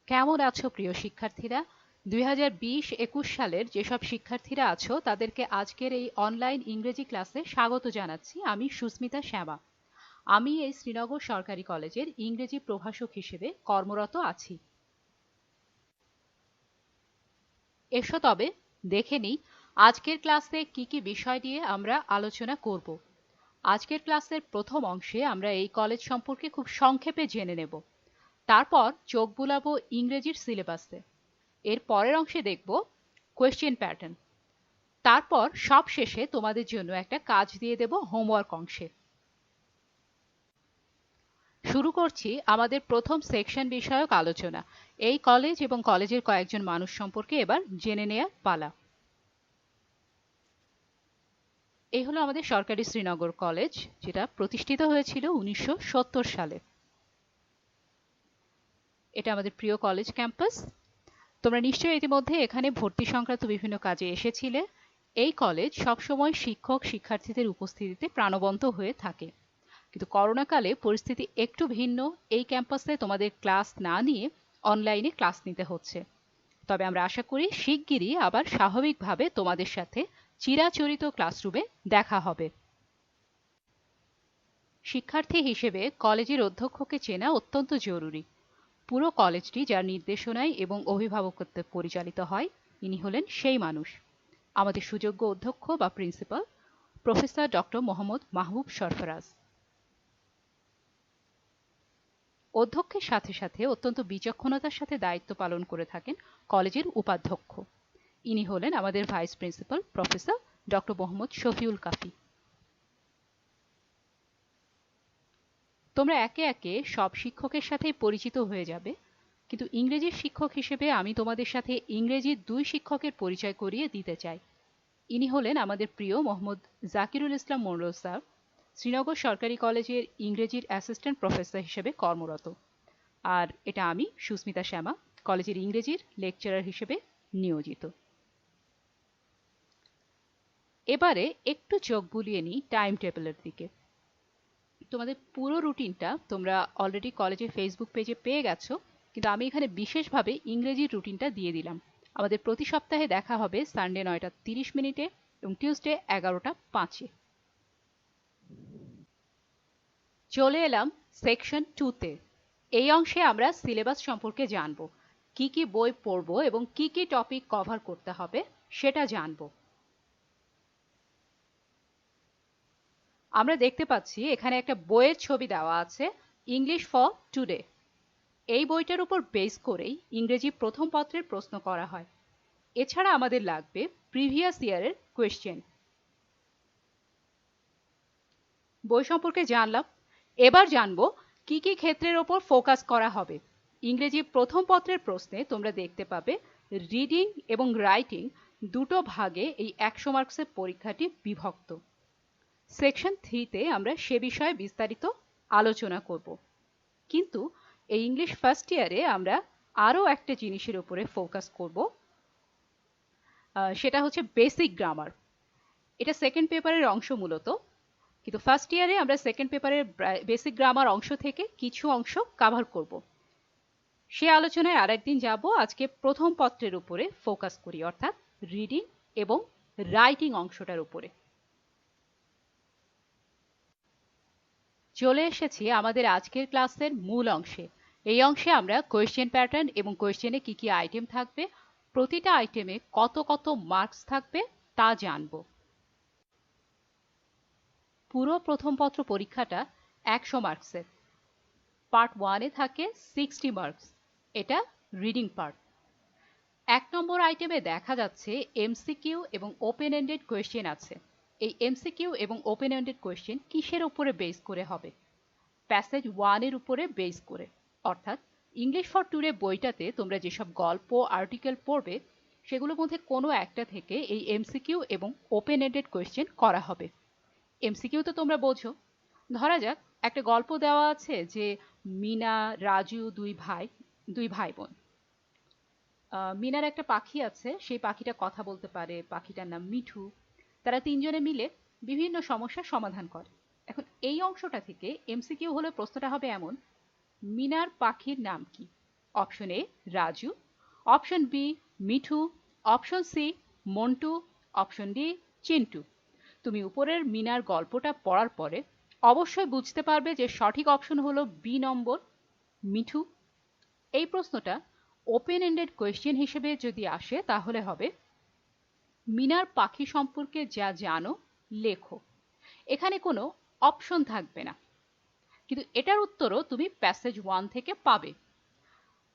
কেমন আছো প্রিয় শিক্ষার্থীরা? 2020-21 সালের যেসব শিক্ষার্থীরা আছো তাদেরকে আজকের এই অনলাইন ইংরেজি ক্লাসে স্বাগত জানাচ্ছি। আমি সুস্মিতা শ্যামা। আমি এই শ্রীনগর সরকারি কলেজের ইংরেজি প্রভাষক হিসেবে কর্মরত আছি। এসো তবে দেখে নিই আজকের ক্লাসে কি কি বিষয় নিয়ে আমরা আলোচনা করব। আজকের ক্লাসের প্রথম অংশে আমরা এই কলেজ সম্পর্কে খুব সংক্ষেপে জেনে নেব। তারপর চোখ বুলাবো ইংরেজির সিলেবাসে। এর পরের অংশে দেখব কোয়েশ্চেন প্যাটার্ন। তারপর সবশেষে তোমাদের জন্য একটা কাজ দিয়ে দেব হোমওয়ার্ক অংশে। শুরু করছি আমাদের প্রথম সেকশন বিষয়ক আলোচনা। এই কলেজ এবং কলেজের কয়েকজন মানুষ সম্পর্কে এবার জেনে নেওয়ার পালা। এই হলো আমাদের সরকারি শ্রীনগর কলেজ, যেটা প্রতিষ্ঠিত হয়েছিল 1970 সালে। এটা আমাদের প্রিয় কলেজ ক্যাম্পাস। তোমরা নিশ্চয়ই ইতিমধ্যে এখানে ভর্তি সংক্রান্ত বিভিন্ন কাজে এসেছিলে। এই কলেজ সবসময় শিক্ষক শিক্ষার্থীদের উপস্থিতিতে প্রাণবন্ত হয়ে থাকে, কিন্তু করোনাকালে পরিস্থিতি একটু ভিন্ন। এই ক্যাম্পাসে তোমাদের ক্লাস না নিয়ে অনলাইনে ক্লাস নিতে হচ্ছে। তবে আমরা আশা করি শিগগিরই আবার স্বাভাবিকভাবে তোমাদের সাথে চিরাচরিত ক্লাসরুমে দেখা হবে। শিক্ষার্থী হিসেবে কলেজের অধ্যক্ষকে চেনা অত্যন্ত জরুরি। পুরো কলেজটি যার নির্দেশনায় এবং অভিভাবকত্বে পরিচালিত হয়, ইনি হলেন সেই মানুষ, আমাদের সুযোগ্য অধ্যক্ষ বা প্রিন্সিপাল প্রফেসর ডক্টর মোহাম্মদ মাহবুব সরফরাজ। অধ্যক্ষের সাথে সাথে অত্যন্ত বিচক্ষণতার সাথে দায়িত্ব পালন করে থাকেন কলেজের উপাধ্যক্ষ। ইনি হলেন আমাদের vice principal professor doctor Mohammad Shafiul Kafi. তোমরা একে একে সব শিক্ষকের সাথে পরিচিত হয়ে যাবে, কিন্তু ইংরেজির শিক্ষক হিসেবে আমি তোমাদের সাথে ইংরেজির দুই শিক্ষকের পরিচয় করিয়ে দিতে চাই। ইনি হলেন আমাদের প্রিয় মোহাম্মদ জাকিরুল ইসলাম মন্ডল স্যার, শ্রীনগর সরকারি কলেজের ইংরেজির অ্যাসিস্ট্যান্ট প্রফেসর হিসেবে কর্মরত। আর এটা আমি সুস্মিতা শ্যামা, কলেজের ইংরেজির লেকচারার হিসেবে নিয়োজিত। এবারে একটু চোখ বুলিয়ে নিই টাইম টেবিলের দিকে। তোমাদের পুরো রুটিনটা তোমরা অলরেডি কলেজের ফেসবুক পেজে পেয়ে গেছো, কিন্তু আমি এখানে বিশেষভাবে ইংরেজির রুটিনটা দিয়ে দিলাম। আমাদের প্রতি সপ্তাহে দেখা হবে সানডে 9:30 এবং টিউসডে 11:05। চলে এলাম সেকশন 2-তে। এই অংশে আমরা সিলেবাস সম্পর্কে জানব, কি কি বই পড়ব এবং কি কি টপিক কভার করতে হবে সেটা জানব। আমরা দেখতে পাচ্ছি এখানে একটা বইয়ের ছবি দেওয়া আছে, ইংলিশ ফর টুডে। এই বইটার উপর বেস করেই ইংরেজি প্রথম পত্রের প্রশ্ন করা হয়। এছাড়া আমাদের লাগবে প্রিভিয়াস ইয়ারের কোয়েশ্চেন। বই সম্পর্কে জানলাম, এবার জানবো কি কি ক্ষেত্রের ওপর ফোকাস করা হবে। ইংরেজি প্রথম পত্রের প্রশ্নে তোমরা দেখতে পাবে রিডিং এবং রাইটিং দুটো ভাগে এই 100 মার্কসের পরীক্ষাটি বিভক্ত। সেকশন 3-তে আমরা সে বিষয়ে বিস্তারিত আলোচনা করব, কিন্তু এই ইংলিশ ফার্স্ট ইয়ারে আমরা আরও একটা জিনিসের উপরে ফোকাস করব, সেটা হচ্ছে বেসিক গ্রামার। এটা সেকেন্ড পেপারের অংশ মূলত, কিন্তু ফার্স্ট ইয়ারে আমরা সেকেন্ড পেপারের বেসিক গ্রামার অংশ থেকে কিছু অংশ কভার করব। সে আলোচনায় আরেকদিন যাব। আজকে প্রথম পত্রের উপরে ফোকাস করি, অর্থাৎ রিডিং এবং রাইটিং অংশটার উপরে। চলে এসেছি আমাদের আজকের ক্লাসের মূল অংশে। এই অংশে আমরা কোয়েশ্চেন প্যাটার্ন এবং কোয়েশ্চেনে কি কি আইটেম থাকবে, প্রতিটা আইটেমে কত কত মার্কস থাকবে তা জানব। পুরো প্রথম পত্র পরীক্ষাটা 100 মার্কসের। পার্ট 1-এ থাকে 60 মার্কস, এটা রিডিং পার্ট। 1 নম্বর আইটেমে দেখা যাচ্ছে এমসিকিউ এবং ওপেন এন্ডেড কোয়েশ্চেন আছে। এই এমসিকিউ এবং ওপেন এন্ডেড কোয়েশ্চেন কিসের উপরে বেস করে হবে? প্যাসেজ 1-এর উপরে বেস করে, অর্থাৎ ইংলিশ ফর টুডে বইটাতে তোমরা যেসব গল্প আর্টিকেল পড়বে সেগুলোর মধ্যে কোনো একটা থেকে এই এমসিকিউ এবং ওপেন এন্ডেড কোয়েশ্চেন করা হবে। এমসিকিউ তো তোমরা বোঝো। ধরা যাক একটা গল্প দেওয়া আছে যে মিনা রাজু দুই ভাই বোন। মিনার একটা পাখি আছে, সেই পাখিটা কথা বলতে পারে, পাখিটার নাম মিঠু। তারা তিনজনে মিলে বিভিন্ন সমস্যার সমাধান করে। এখন এই অংশটা থেকে এমসিকিউ হলে প্রশ্নটা হবে এমন, মিনার পাখির নাম কি? Option A Raju, option B Mithu, option C Montu, option D Chintu. তুমি উপরের মিনার গল্পটা পড়ার পরে অবশ্যই বুঝতে পারবে যে সঠিক অপশন হলো বি নম্বর মিঠু। এই প্রশ্নটা ওপেন এন্ডেড কোয়েশ্চেন হিসেবে যদি আসে তাহলে হবে মিনার পাখি সম্পর্কে যা জানো লেখো। এখানে কোনো অপশন থাকবে না, কিন্তু এটার উত্তরও তুমি প্যাসেজ 1 থেকে পাবে।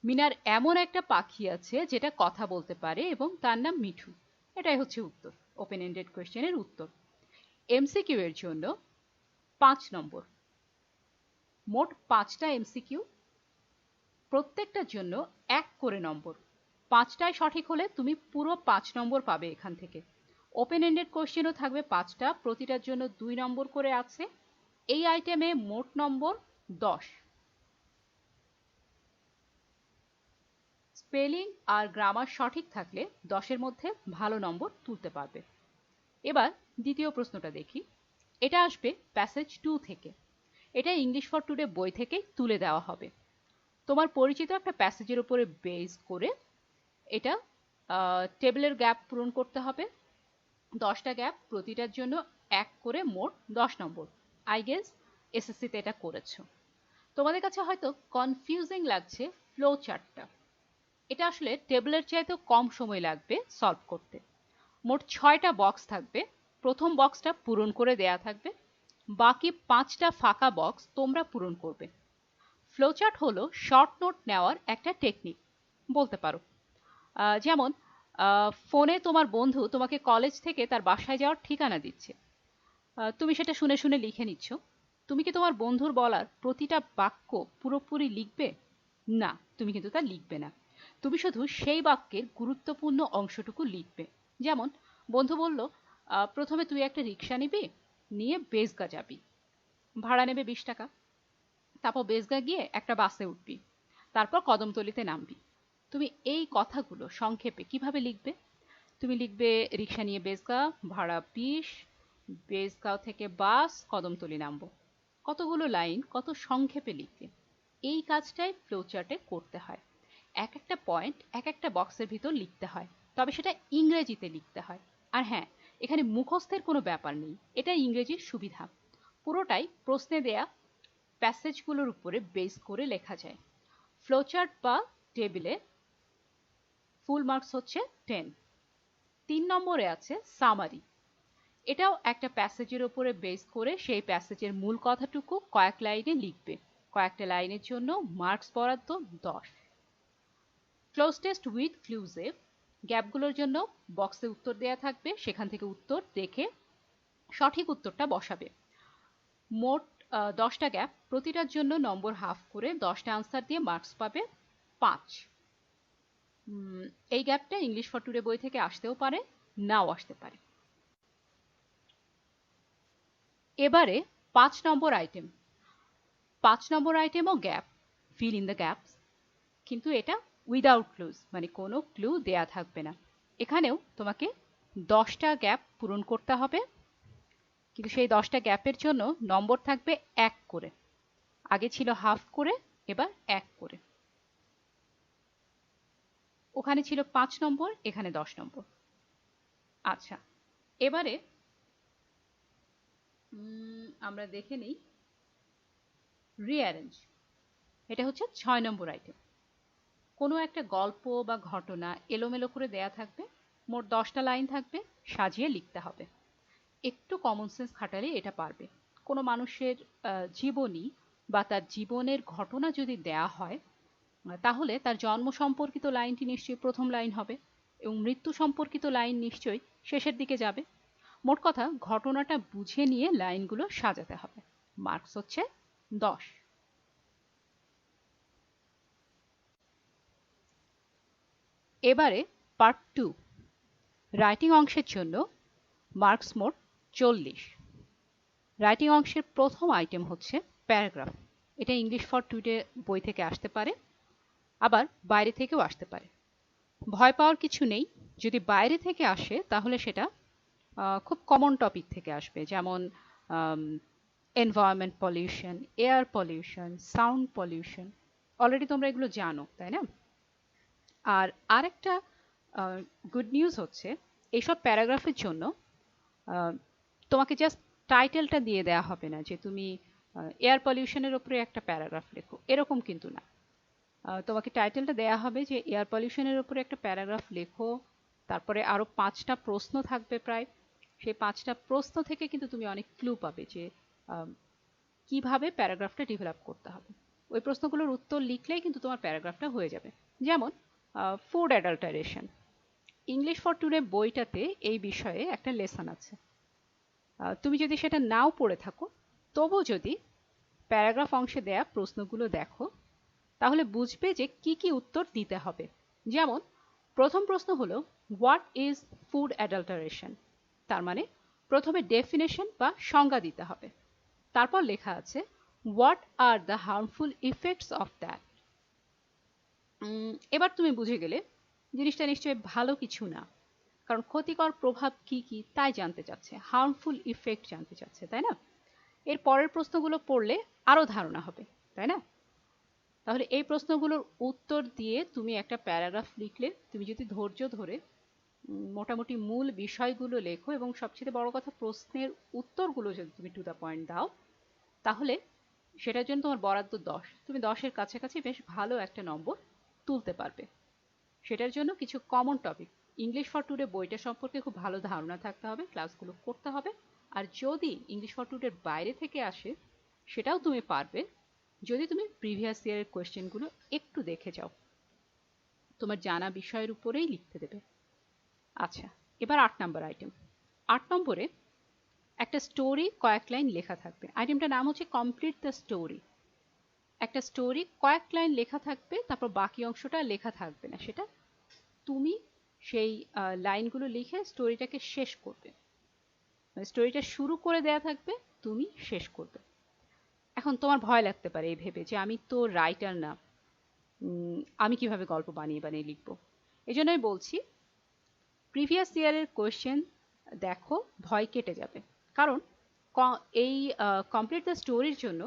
মিনার এমন একটা পাখি আছে যেটা কথা বলতে পারে এবং তার নাম মিঠু। এটাই হচ্ছে উত্তর, ওপেন এন্ডেড কোয়েশ্চেনের উত্তর। এমসিকিউ এর জন্য 5 নম্বর, মোট 5টা এমসিকিউ, প্রত্যেকটার জন্য 1 করে নম্বর। 5টায় সঠিক হলে তুমি পুরো 5 নম্বর পাবে এখান থেকে। ওপেন এন্ডেড কোয়েশ্চেনও থাকবে 5টা, প্রতিটার জন্য 2 নম্বর করে আছে। এই আইটেমে মোট নম্বর 10। স্পেলিং আর গ্রামার সঠিক থাকলে 10-এর মধ্যে ভালো নম্বর তুলতে পারবে। এবার দ্বিতীয় প্রশ্নটা দেখি। এটা আসবে প্যাসেজ 2 থেকে। এটা ইংলিশ ফর টুডে বই থেকে তুলে দেওয়া হবে। তোমার পরিচিত একটা প্যাসেজের উপরে বেস করে এটা টেবিলের গ্যাপ পূরণ করতে হবে। 10টা গ্যাপ, প্রতিটার জন্য 1 করে, মোট 10 নম্বর। আই গেস এসএসসিতে এটা করেছো। তোমাদের কাছে হয়তো কনফিউজিং লাগছে ফ্লো চার্টটা। এটা আসলে টেবিলের চাইতেও কম সময় লাগবে সলভ করতে। মোট 6টা বক্স থাকবে, প্রথম বক্সটা পূরণ করে দেয়া থাকবে, বাকি 5টা ফাঁকা বক্স তোমরা পূরণ করবে। ফ্লোচার্ট হলো শর্ট নোট নেওয়ার একটা টেকনিক বলতে পারো। যেমন ফোনে তোমার বন্ধু তোমাকে কলেজ থেকে তার বাসায় যাওয়ার ঠিকানা দিচ্ছে, তুমি সেটা শুনে শুনে লিখে নিচ্ছ। তুমি কি তোমার বন্ধুর বলার প্রতিটা বাক্য পুরোপুরি লিখবে? না, তুমি কিন্তু তা লিখবে না। তুমি শুধু সেই বাক্যের গুরুত্বপূর্ণ অংশটুকু লিখবে। যেমন বন্ধু বলল, প্রথমে তুই একটা রিক্সা নিবি, নিয়ে বেসগা যাবি, ভাড়া নেবে 20 টাকা। তারপর বেসগা গিয়ে একটা বাসে উঠবি, তারপর কদমতলিতে নামবি। তুমি এই কথাগুলো সংক্ষেপে কিভাবে লিখবে? তুমি লিখবে রিক্সা নিয়ে বেসগা, ভাড়া 20, বেসগাঁও থেকে বাস, কদমতলি নামবো। কতগুলো লাইন, কত সংক্ষেপে লিখবে। এই কাজটাই ফ্লোচার্টে করতে হয়। এক একটা পয়েন্ট এক একটা বক্সের ভিতর লিখতে হয়, তবে সেটা ইংরেজিতে লিখতে হয়। আর হ্যাঁ, এখানে মুখস্থের কোনো ব্যাপার নেই, এটা ইংরেজির সুবিধা। পুরোটাই প্রশ্নে দেয়া প্যাসেজগুলোর উপরে বেস করে লেখা যায়। ফ্লোচার্ট বা টেবিলে ফুল মার্কস হচ্ছে 10। 3 নম্বরে আছে সামারি। এটাও একটা প্যাসেজের উপরে বেস করে সেই প্যাসেজের মূল কথাটুকু কয়েক লাইনে লিখবে। কয়েকটা লাইনের জন্য মার্কস বরাদ্দ 10। ক্লোজ টেস্ট উইথ ক্লুজে, গ্যাপগুলোর জন্য বক্সে উত্তর দেয়া থাকবে, সেখান থেকে উত্তর দেখে সঠিক উত্তরটা বসাবে। মোট 10টা গ্যাপ, প্রতিটার জন্য নম্বর হাফ করে 10টা আনসার দিয়ে মার্কস পাবে 5। এই গ্যাপটা ইংলিশ ফর টুডে বই থেকে আসতেও পারে, নাও আসতে পারে। এবারে 5 নম্বর আইটেম। 5 নম্বর আইটেমও gap, fill in the gaps, কিন্তু এটা উইদাউট ক্লুজ, মানে কোনো ক্লু দেয়া থাকবে না। এখানেও তোমাকে 10টা গ্যাপ পূরণ করতে হবে, কিন্তু সেই 10টা গ্যাপের জন্য নম্বর থাকবে 1 করে। আগে ছিল হাফ করে, এবার 1 করে। ওখানে ছিল 5 নম্বর, এখানে 10 নম্বর। আচ্ছা, এবারে আমরা দেখে নিই রিঅ্যারেঞ্জ। এটা হচ্ছে 6 নম্বর আইটেম। কোনো একটা গল্প বা ঘটনা এলোমেলো করে দেয়া থাকবে, মোট 10টা লাইন থাকবে, সাজিয়ে লিখতে হবে। একটু কমন সেন্স খাটালে এটা পারবে। কোনো মানুষের জীবনী বা তার জীবনের ঘটনা যদি দেয়া হয়, তাহলে তার জন্ম সম্পর্কিত লাইনটি নিশ্চয়ই প্রথম লাইন হবে এবং মৃত্যু সম্পর্কিত লাইন নিশ্চয়ই শেষের দিকে যাবে। মোট কথা, ঘটনাটা বুঝে নিয়ে লাইনগুলো সাজাতে হবে। মার্কস হচ্ছে 10। এবারে পার্ট 2, রাইটিং অংশের জন্য মার্কস মোট 40। রাইটিং অংশের প্রথম আইটেম হচ্ছে প্যারাগ্রাফ। এটা ইংলিশ ফর টুডে বই থেকে আসতে পারে, আবার বাইরে থেকেও আসতে পারে। ভয় পাওয়ার কিছু নেই, যদি বাইরে থেকে আসে তাহলে সেটা খুব কমন টপিক থেকে আসবে, যেমন environment pollution, air pollution, sound pollution. Already তোমরা এগুলো জানো, তাই না? আর আরেকটা গুড নিউজ হচ্ছে, এইসব প্যারাগ্রাফের জন্য আহ, তোমাকে জাস্ট টাইটেলটা দিয়ে দেওয়া হবে না যে তুমি এয়ার পলিউশনের উপরে একটা প্যারাগ্রাফ লেখো, এরকম কিন্তু না। তোমাকে টাইটেলটা দেয়া হবে যে এয়ার পলিউশনের উপরে একটা প্যারাগ্রাফ লেখো, তারপরে আরো 5টা প্রশ্ন থাকবে প্রায়। সেই 5টা প্রশ্ন থেকে কিন্তু তুমি অনেক ক্লু পাবে যে কিভাবে প্যারাগ্রাফটা ডেভেলপ করতে হবে। ওই প্রশ্নগুলোর উত্তর লিখলেই কিন্তু তোমার প্যারাগ্রাফটা হয়ে যাবে। যেমন food adulteration, English for today বইটাতে এই বিষয়ে একটা লেসন আছে। তুমি যদি সেটা নাও পড়ে থাকো, তবু যদি প্যারাগ্রাফ অংশে দেয়া প্রশ্নগুলো দেখো, তাহলে বুঝবে যে কি কি উত্তর দিতে হবে। যেমন প্রথম প্রশ্ন হলো হোয়াট ইজ ফুড অ্যাডাল্টারেশন, তার মানে প্রথমে ডেফিনেশন বা সংজ্ঞা দিতে হবে। তারপর লেখা আছে what are the harmful effects of that. এবার তুমি বুঝে গেলে জিনিসটা নিশ্চয়ই ভালো কিছু না, কারণ ক্ষতিকর প্রভাব কি কি তাই জানতে চাচ্ছে, হার্মফুল ইফেক্ট জানতে চাচ্ছে, তাই না? এর পরের প্রশ্নগুলো পড়লে আরো ধারণা হবে, তাই না? তাহলে এই প্রশ্নগুলোর উত্তর দিয়ে তুমি একটা প্যারাগ্রাফ লিখলে, তুমি যদি ধৈর্য ধরে মোটামুটি মূল বিষয়গুলো লেখো এবং সবচেয়ে বড় কথা প্রশ্নের উত্তরগুলো যদি তুমি টু দ্য পয়েন্ট দাও, তাহলে সেটার জন্য তোমার বরাদ্দ 10, তুমি 10-এর কাছাকাছি বেশ ভালো একটা নম্বর তুলতে পারবে। সেটার জন্য কিছু common topic, English for today বইটা সম্পর্কে খুব ভালো ধারণা থাকতে হবে, ক্লাসগুলো করতে হবে। আর যদি ইংলিশ ফর টুডের বাইরে থেকে আসে, সেটাও তুমি পারবে যদি তুমি প্রিভিয়াস ইয়ারের কোয়েশ্চেনগুলো একটু দেখে যাও। তোমার জানা বিষয়ের উপরেই লিখতে দেবে। আচ্ছা, এবার 8 নম্বর আইটেম। 8 নম্বরে একটা স্টোরি কয়েক লাইন লেখা থাকবে। আইটেমটার নাম হচ্ছে কমপ্লিট দ্য স্টোরি। একটা স্টোরি কয়েক লাইন লেখা থাকবে, তারপর বাকি অংশটা লেখা থাকবে না, সেটা তুমি সেই লাইনগুলো লিখে স্টোরিটাকে শেষ করবে। স্টোরিটা শুরু করে দেয়া থাকবে, তুমি শেষ করবে। এখন তোমার ভয় লাগতে পারে এই ভেবে যে আমি তো রাইটার না, আমি কিভাবে গল্প বানিয়ে বানিয়ে লিখবো। এই জন্যই বলছি প্রিভিয়াস ইয়ারের কোয়েশ্চেন দেখো, ভয় কেটে যাবে। কারণ এই কমপ্লিট দ্য স্টোরির জন্য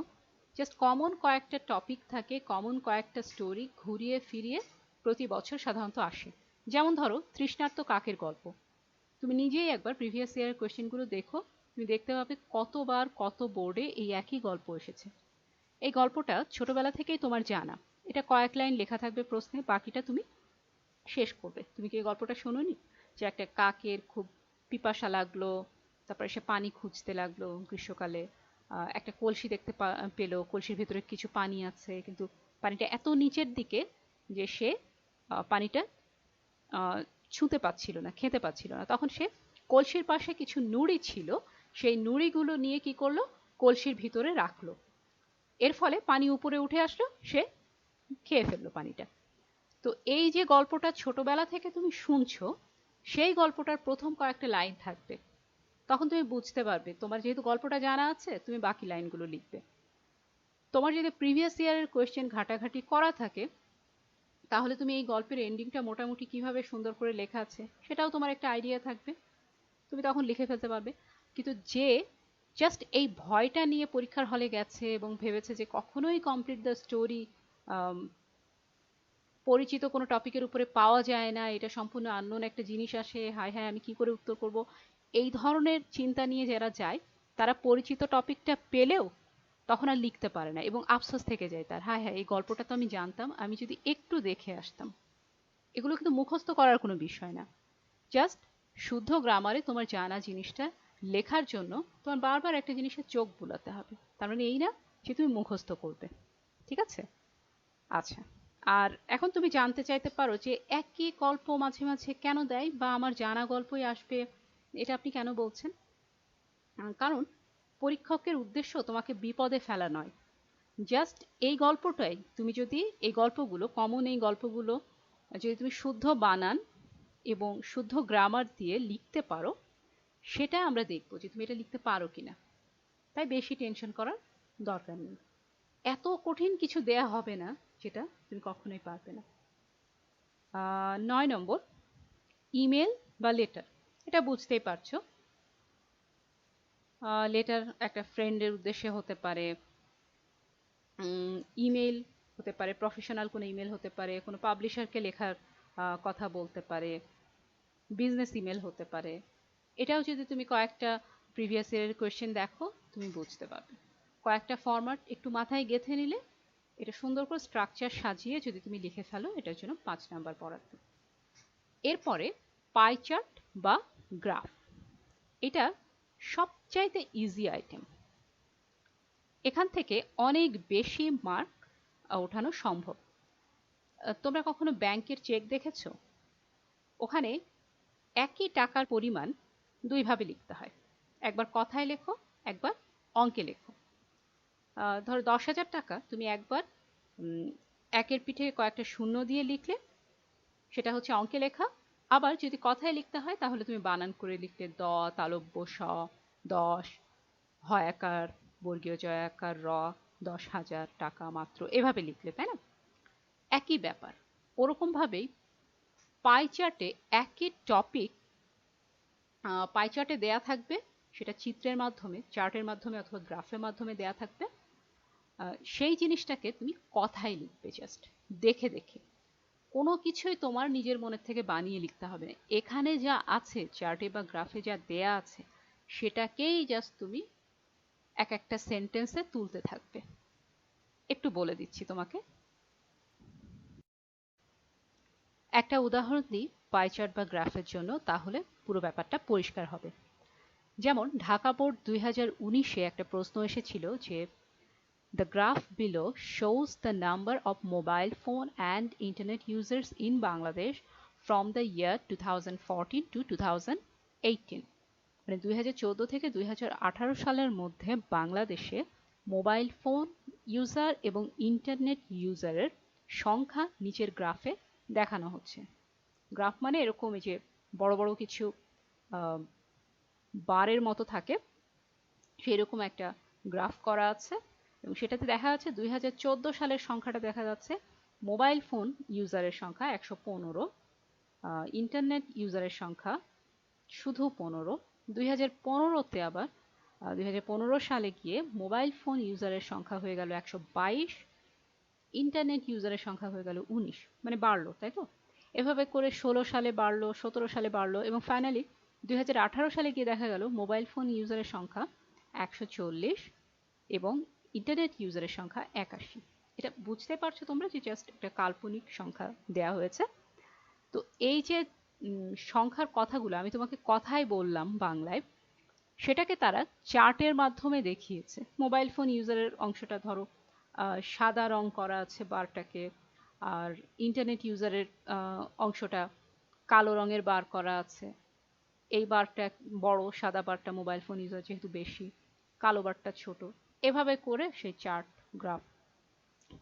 জাস্ট কমন কয়েকটা টপিক থাকে, কমন কয়েকটা স্টোরি ঘুরিয়ে ফিরিয়ে প্রতি বছর সাধারণত আসে। যেমন ধরো তৃষ্ণার্ত কাকের গল্প, তুমি নিজেই একবার প্রিভিয়াস ইয়ারের কোয়েশ্চেনগুলো দেখো, তুমি দেখতে পাবে কতবার কত বোর্ডে এই একই গল্প এসেছে। এই গল্পটা ছোটবেলা থেকেই তোমার জানা, এটা কয়েক লাইন লেখা থাকবে প্রশ্নে, বাকিটা তুমি শেষ করবে। তুমি কি এই গল্পটা শোনোনি, যে একটা কাকের খুব পিপাসা লাগলো, তারপরে সে পানি খুঁজতে লাগলো গ্রীষ্মকালে, একটা কলসি দেখতে পেলো, কলসির ভিতরে কিছু পানি আছে, কিন্তু পানিটা এত নিচের দিকে যে সে পানিটা ছুঁতে পাচ্ছিল না, খেতে পাচ্ছিল না। তখন সে কলসির পাশে কিছু নুড়ি ছিল, সেই নুড়িগুলো নিয়ে কি করলো, কলসির ভিতরে রাখলো। এর ফলে পানি উপরে উঠে আসলো, সে খেয়ে ফেললো পানিটা। তো এই যে গল্পটা ছোটবেলা থেকে তুমি শুনছো, সেই গল্পটার প্রথম কয়েকটা লাইন থাকবে, তখন তুমি বুঝতে পারবে। তোমার যেহেতু গল্পটা জানা আছে, তুমি বাকি লাইনগুলো লিখবে। তোমার যদি প্রিভিয়াস ইয়ারের কোয়েশ্চেন ঘাটাঘাটি করা থাকে, তাহলে তুমি এই গল্পের এন্ডিংটা মোটামুটি কিভাবে সুন্দর করে লেখা আছে সেটাও তোমার একটা আইডিয়া থাকবে, তুমি তখন লিখে ফেলতে পারবে। কিন্তু যে জাস্ট এই ভয়টা নিয়ে পরীক্ষার হলে গেছে এবং ভেবেছে যে কখনোই কমপ্লিট দ্য স্টোরি পরিচিত কোনো টপিকের উপরে পাওয়া যায় না, এটা সম্পূর্ণ আননোন একটা জিনিস আসে, হায় হায় আমি কি করে উত্তর করব, এই ধরনের চিন্তা নিয়ে যারা যায়, তারা পরিচিত টপিকটা পেলেও তখন আর লিখতে পারে না এবং আফসোস থেকে যায় তার, হায় হায় এই গল্পটা তো আমি জানতাম, আমি যদি একটু দেখে আসতাম। এগুলো কিন্তু মুখস্থ করার কোনো বিষয় না, জাস্ট শুদ্ধ গ্রামারে তোমার জানা জিনিসটা লেখার জন্য তোমার বারবার একটা জিনিসের চোখ বুলাতে হবে। তার মানে এই না যে তুমি মুখস্থ করবে, ঠিক আছে? আচ্ছা, আর এখন তুমি জানতে চাইতে পারো যে একই গল্প মাঝে মাঝে কেন দেয়, বা আমার জানা গল্পই আসবে, এটা আপনি কেন বলছেন? কারণ পরীক্ষকের উদ্দেশ্য তোমাকে বিপদে ফেলা নয়। জাস্ট এই গল্পটাই তুমি যদি এই গল্পগুলো কমন, এই গল্পগুলো যদি তুমি শুদ্ধ বানান এবং শুদ্ধ গ্রামার দিয়ে লিখতে পারো, সেটা আমরা দেখবো যে তুমি এটা লিখতে পারো কিনা। তাই বেশি টেনশন করার দরকার নেই, এত কঠিন কিছু দেয়া হবে না যেটা তুমি কখনোই পারবে না। 9 নম্বর, ইমেল বা লেটার। এটা বুঝতেই পারছো, লেটার একটা ফ্রেন্ডের উদ্দেশ্যে হতে পারে, ইমেল হতে পারে, প্রফেশনাল কোনো ইমেল হতে পারে, কোনো পাবলিশারকে লেখার কথা বলতে পারে, বিজনেস ইমেল হতে পারে। এটাও যদি তুমি কয়েকটা প্রিভিয়াস ইয়ারের কোয়েশ্চেন দেখো তুমি বুঝতে পারবে। কয়েকটা ফরম্যাট একটু মাথায় গেঁথে নিলে এটা সুন্দর করে স্ট্রাকচার সাজিয়ে যদি তুমি লিখে ফেলো, এটার জন্য 5 নাম্বার পড়াতে। এরপরে পাই চার্ট বা গ্রাফ, এটা সবচাইতে ইজি আইটেম। এখান থেকে অনেক বেশি মার্ক ওঠানো সম্ভব। তোমরা কখনো ব্যাংকের চেক দেখেছো? ওখানে একই টাকার পরিমাণ দুইভাবে লিখতে হয়, একবার কথায় লেখো, একবার অঙ্কে লেখো। ধরো 10,000 টাকা তুমি একবার একের পিঠে কয়েকটা শূন্য দিয়ে লিখলে, সেটা হচ্ছে অঙ্কে লেখা। আবার যদি কথায় লিখতে হয় তাহলে তুমি বানান করে লিখলে দ তালব্য স 10 হয়াকার বর্গীয় জয়াকার র 10,000 টাকা মাত্র, এভাবে লিখলে, তাই না? একই ব্যাপার। ওরকম ভাবেই পাই চার্টে একই টপিক পাই চার্টে দেয়া থাকবে, সেটা চিত্রের মাধ্যমে, চার্টের মাধ্যমে অথবা গ্রাফের মাধ্যমে দেয়া থাকবে। সেই জিনিসটাকে তুমি কথায় লিখবে, জাস্ট দেখে দেখে। কোনো কিছুই তোমার নিজের মনের থেকে বানিয়ে লিখতে হবে না। এখানে যা আছে চার্টে বা গ্রাফে যা দেয়া আছে সেটাকেই জাস্ট তুমি এক একটা সেন্টেন্সে তুলতে থাকবে। একটু বলে দিচ্ছি তোমাকে, একটা উদাহরণ দিই পাই চার্ট বা গ্রাফের জন্য, তাহলে পুরো ব্যাপারটা পরিষ্কার হবে। যেমন ঢাকা বোর্ড 2019-এ একটা প্রশ্ন এসেছিল যে the graph below shows the number of mobile phone and internet users in Bangladesh from the year 2014 to 2018। মানে 2014 থেকে 2018 সালের মধ্যে বাংলাদেশে মোবাইল ফোন ইউজার এবং ইন্টারনেট ইউজারের সংখ্যা নিচের গ্রাফে দেখানো হচ্ছে। গ্রাফ মানে এরকম যে বড় বড় কিছু বারের মতো থাকে, সেরকম একটা গ্রাফ করা আছে এবং সেটাতে দেখা যাচ্ছে 2014 সালের সংখ্যাটা দেখা যাচ্ছে মোবাইল ফোন ইউজারের সংখ্যা 115, ইন্টারনেট ইউজারের সংখ্যা শুধু 15। 2015-তে আবার 2015 সালে গিয়ে মোবাইল ফোন ইউজারের সংখ্যা হয়ে গেল 122, ইন্টারনেট ইউজারের সংখ্যা হয়ে গেল 19, মানে বাড়লো, তাই তো? এভাবে করে 16 সালে বাড়লো, 17 সালে বাড়লো এবং ফাইনালি 2018 সালে গিয়ে দেখা গেল মোবাইল ফোন ইউজারের সংখ্যা 140 এবং ইন্টারনেট ইউজারের সংখ্যা 81। এটা বুঝতে পারছো তোমরা যে জাস্ট একটা কাল্পনিক সংখ্যা দেয়া হয়েছে। তো এই যে সংখ্যার কথাগুলো আমি তোমাকে কথাই বললাম বাংলায়, সেটাকে তারা চার্টের মাধ্যমে দেখিয়েছে। মোবাইল ফোন ইউজারের অংশটা ধরো সাদা রং করা আছে বারটাকে, আর ইন্টারনেট ইউজারের অংশটা কালো রঙের বার করা আছে। এই বারটা বড়, সাদা বারটা মোবাইল ফোন ইউজার যেহেতু বেশি, কালো বারটা ছোট, এভাবে করে সেই চার্ট গ্রাফ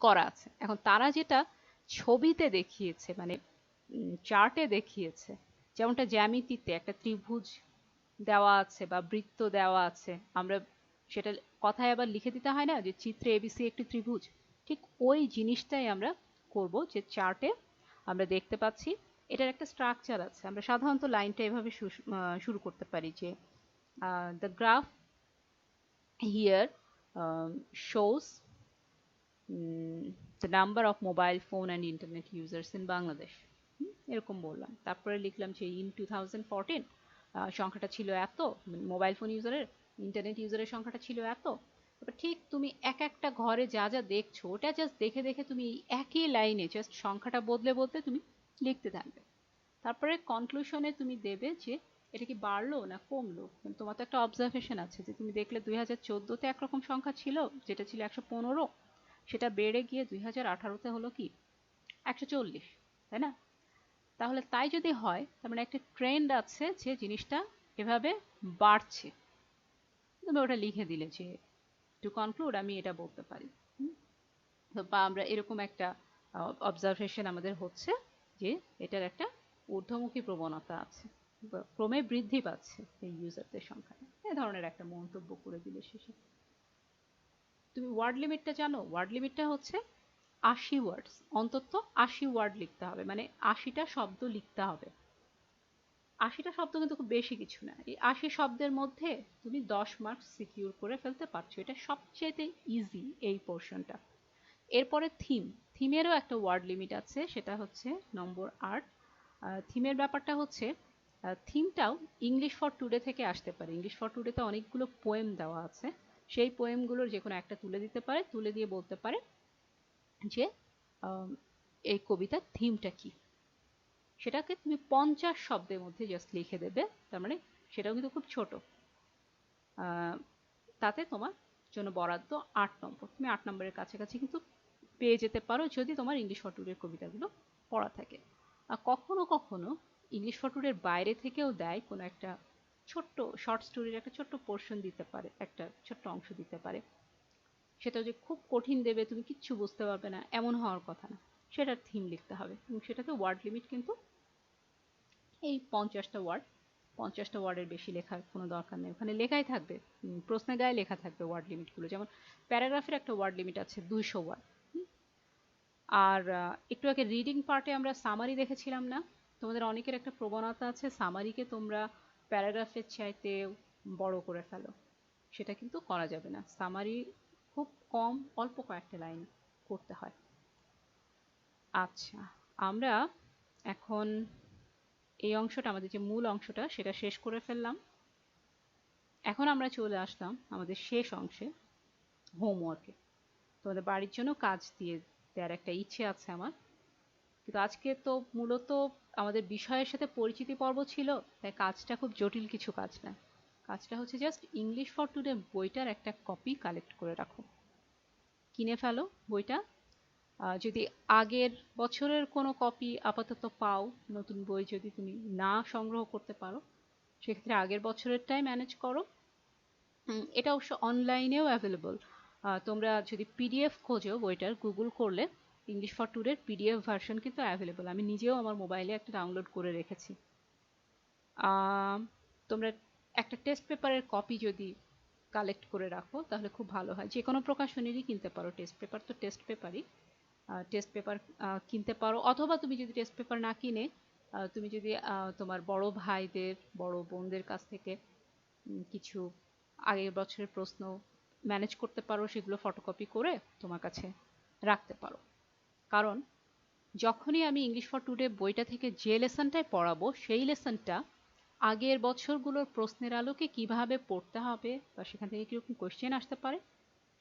করা আছে। এখন তারা যেটা ছবিতে দেখিয়েছে, মানে চার্টে দেখিয়েছে, যেমনটা জ্যামিতিতে একটা ত্রিভুজ দেওয়া আছে বা বৃত্ত দেওয়া আছে, আমরা সেটা কথায় আবার লিখে দিতে হয় না যে চিত্রে এবিসি একটি ত্রিভুজ, ঠিক ওই জিনিসটাই আমরা করব। যে চার্টে আমরা দেখতে পাচ্ছি এটার একটা স্ট্রাকচার আছে, আমরা সাধারণত লাইনটা এভাবে শুরু করতে পারি যে the graph here shows the number of mobile phone and internet users in Bangladesh, এরকম বললাম। তারপরে লিখলাম যে in 2014 সংখ্যাটা ছিল এত, মোবাইল ফোন ইউজারের, ইন্টারনেট ইউজারের সংখ্যাটা ছিল এত। তারপর ঠিক তুমি এক একটা ঘরে যা যা দেখছো ওটা জাস্ট দেখে দেখে তুমি একই লাইনে জাস্ট সংখ্যাটা বদলে বদলে তুমি লিখতে থাকবে। তারপরে কনক্লুশনে তুমি দেবে যে এটা কি বাড়লো না কমলো। তোমার তো একটা অবজারভেশন আছে যে তুমি দেখলে 2014-তে একরকম সংখ্যা ছিল যেটা ছিল 115, সেটা বেড়ে গিয়ে 2018-তে হলো কি 140, তাই না? তাহলে তাই যদি হয় তার মানে একটা ট্রেন্ড আছে যে জিনিসটা এভাবে বাড়ছে। তুমি ওটা লিখে দিলে যে টু কনক্লুড আমি এটা বলতে পারি, বা আমরা এরকম একটা অবজারভেশন আমাদের হচ্ছে যে এটার একটা ঊর্ধ্বমুখী প্রবণতা আছে, ক্রমে বৃদ্ধি পাচ্ছে এই ইউজারদের সংখ্যা। এই ধরনের একটা মন্তব্য করে দিলে শেষে। তুমি ওয়ার্ড লিমিটটা জানো? ওয়ার্ড লিমিটটা হচ্ছে 80 ওয়ার্ডস, অন্তত 80 ওয়ার্ড লিখতে হবে, মানে 80টা শব্দ লিখতে হবে। 80টা শব্দ কিন্তু খুব বেশি কিছু না। এই 80 শব্দের মধ্যে তুমি 10 মার্কস সিকিউর করে ফেলতে পারছো, এটা সবচেয়ে ইজি এই পোর্শনটা। এরপরে থিম, থিমেরও একটা ওয়ার্ড লিমিট আছে, সেটা হচ্ছে নম্বর 8। থিমের ব্যাপারটা হচ্ছে থিমটাও ইংলিশ ফর টুডে থেকে আসতে পারে। ইংলিশ ফর টুডেতে অনেকগুলো পোয়েম দেওয়া আছে, সেই পোয়েমগুলোর যে কোনো একটা তুলে দিতে পারে, তুলে দিয়ে বলতে পারে যে এই কবিতার থিমটা কি। সেটাকে তুমি 50 শব্দের মধ্যে জাস্ট লিখে দেবে, তার মানে সেটাও কিন্তু খুব ছোট। তাতে তোমার জন্য বরাদ্দ 8 নম্বর। তুমি 8 নম্বরের কাছাকাছি কিন্তু পেয়ে যেতে পারো যদি তোমার ইংলিশ ফর টুডের কবিতাগুলো পড়া থাকে। আর কখনো কখনো ইংলিশ ফর টুডের বাইরে থেকেও দেয়, কোনো একটা ছোট্ট শর্ট স্টোরির একটা ছোট্ট পোর্শন দিতে পারে, একটা ছোট্ট অংশ দিতে পারে। সেটা যে খুব কঠিন দেবে, তুমি কিচ্ছু বুঝতে পারবে না, এমন হওয়ার কথা না। সেটার থিম লিখতে হবে এবং সেটাতে ওয়ার্ড লিমিট কিন্তু এই 50টা ওয়ার্ড। 50টা ওয়ার্ডের বেশি লেখার কোনো দরকার নেই, ওখানে লেখাই থাকবে, প্রশ্নের গায়ে লেখা থাকবে ওয়ার্ড লিমিটগুলো। যেমন প্যারাগ্রাফের একটা ওয়ার্ড লিমিট আছে 200 ওয়ার্ড। আর একটু আগে রিডিং পার্টে আমরা সামারি দেখেছিলাম না? তোমাদের অনেকের একটা প্রবণতা আছে সামারিকে তোমরা প্যারাগ্রাফের চাইতে বড় করে ফেলো, সেটা কিন্তু করা যাবে না। সামারি খুব কম, অল্প কয়েকটা লাইন করতে হয়। আচ্ছা, আমরা এখন এই অংশটা, আমাদের যে মূল অংশটা, সেটা শেষ করে ফেললাম। এখন আমরা চলে আসলাম আমাদের শেষ অংশে, হোমওয়ার্কে। তোমাদের বাড়ির জন্য কাজ দিয়ে দেওয়ার একটা ইচ্ছে আছে আমার, কিন্তু আজকে তো মূলত আমাদের বিষয়ের সাথে পরিচিতি পর্ব ছিল, তাই কাজটা খুব জটিল কিছু কাজ না। কাজটা হচ্ছে জাস্ট ইংলিশ ফর টুডে বইটার একটা কপি কালেক্ট করে রাখো, কিনে ফেলো বইটা। যদি আগের বছরের কোনো কপি আপাতত পাও, নতুন বই যদি তুমি না সংগ্রহ করতে পারো, সেক্ষেত্রে আগের বছরেরটাই ম্যানেজ করো। এটা অবশ্য অনলাইনেও অ্যাভেলেবল। তোমরা যদি পিডিএফ খোঁজো বইটার, গুগল করলে ইংলিশ ফর টুডের পিডিএফ ভার্সন কিন্তু অ্যাভেলেবল। আমি নিজেও আমার মোবাইলে একটা ডাউনলোড করে রেখেছি। তোমরা একটা টেস্ট পেপারের কপি যদি কালেক্ট করে রাখো তাহলে খুব ভালো হয়। যে কোনো প্রকাশনীরই কিনতে পারো, টেস্ট পেপার তো টেস্ট পেপারই। টেস্ট পেপার কিনতে পারো, অথবা তুমি যদি টেস্ট পেপার না কিনে তুমি যদি তোমার বড় ভাইদের, বড় বোনদের কাছ থেকে কিছু আগের বছরের প্রশ্ন ম্যানেজ করতে পারো, সেগুলো ফটোকপি করে তোমার কাছে রাখতে পারো। কারণ যখনই আমি ইংলিশ ফর টুডে বইটা থেকে যে লেসনটাই পড়াবো, সেই লেসনটা আগের বছরগুলোর প্রশ্নের আলোকে কিভাবে পড়তে হবে বা সেখান থেকে কীরকম কোয়েশ্চেন আসতে পারে,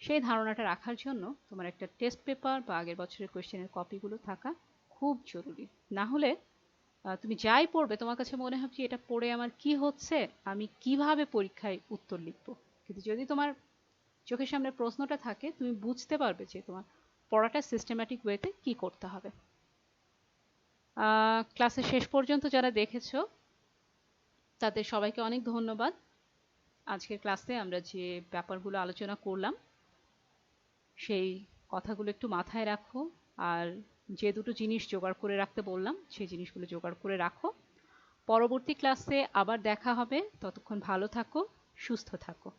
সেই ধারণাটা রাখার জন্য তোমার একটা টেস্ট পেপার বা আগের বছরের কোয়েশ্চেনের কপিগুলো থাকা খুব জরুরি। না হলে তুমি যাই পড়বে তোমার কাছে মনে হবে যে এটা পড়ে আমার কি হচ্ছে, আমি কিভাবে পরীক্ষায় উত্তর লিখবো। কিন্তু যদি তোমার চোখের সামনে প্রশ্নটা থাকে, তুমি বুঝতে পারবে যে তোমার পড়াটা সিস্টেম্যাটিক ওয়েতে কি করতে হবে। ক্লাসের শেষ পর্যন্ত যারা দেখেছো তাদের সবাইকে অনেক ধন্যবাদ। আজকের ক্লাসে আমরা যে ব্যাপারগুলো আলোচনা করলাম সেই কথাগুলো একটু মাথায় রাখো, আর যে দুটো জিনিস জোগাড় করে রাখতে বললাম সেই জিনিসগুলো জোগাড় করে রাখো। পরবর্তী ক্লাসে আবার দেখা হবে, ততক্ষণ ভালো থাকো, সুস্থ থাকো।